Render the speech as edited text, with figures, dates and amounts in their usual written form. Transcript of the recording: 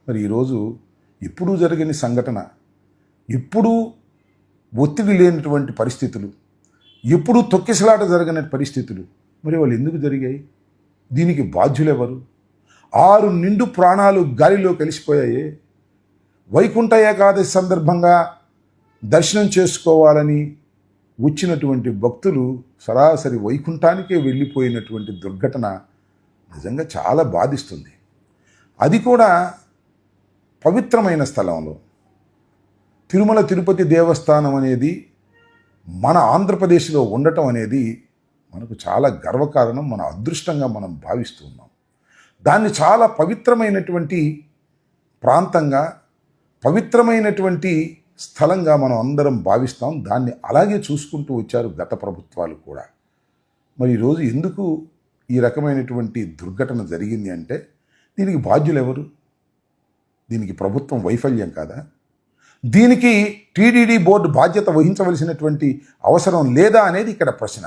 మరి ఈరోజు ఎప్పుడూ జరగని సంఘటన, ఎప్పుడూ ఒత్తిడి లేనటువంటి పరిస్థితులు, ఎప్పుడూ తొక్కిసలాట జరగని పరిస్థితులు, మరి వాళ్ళు ఎందుకు జరిగాయి? దీనికి బాధ్యులెవరు? 6 నిండు ప్రాణాలు గాలిలో కలిసిపోయాయే. వైకుంఠ ఏకాదశి సందర్భంగా దర్శనం చేసుకోవాలని వచ్చినటువంటి భక్తులు సరాసరి వైకుంఠానికే వెళ్ళిపోయినటువంటి దుర్ఘటన నిజంగా చాలా బాధిస్తుంది. అది కూడా పవిత్రమైన స్థలంలో. తిరుమల తిరుపతి దేవస్థానం అనేది మన ఆంధ్రప్రదేశ్లో ఉండటం అనేది మనకు చాలా గర్వకారణం, మన అదృష్టంగా మనం భావిస్తూ ఉన్నాం. దాన్ని చాలా పవిత్రమైనటువంటి ప్రాంతంగా, పవిత్రమైనటువంటి స్థలంగా మనం అందరం భావిస్తాం. దాన్ని అలాగే చూసుకుంటూ వచ్చారు గత ప్రభుత్వాలు కూడా. మరి ఈరోజు ఎందుకు ఈ రకమైనటువంటి దుర్ఘటన జరిగింది అంటే దీనికి బాధ్యులు ఎవరు? దీనికి ప్రభుత్వం వైఫల్యం కాదా? దీనికి టీటీడీ బోర్డు బాధ్యత వహించవలసినటువంటి అవసరం లేదా అనేది ఇక్కడ ప్రశ్న.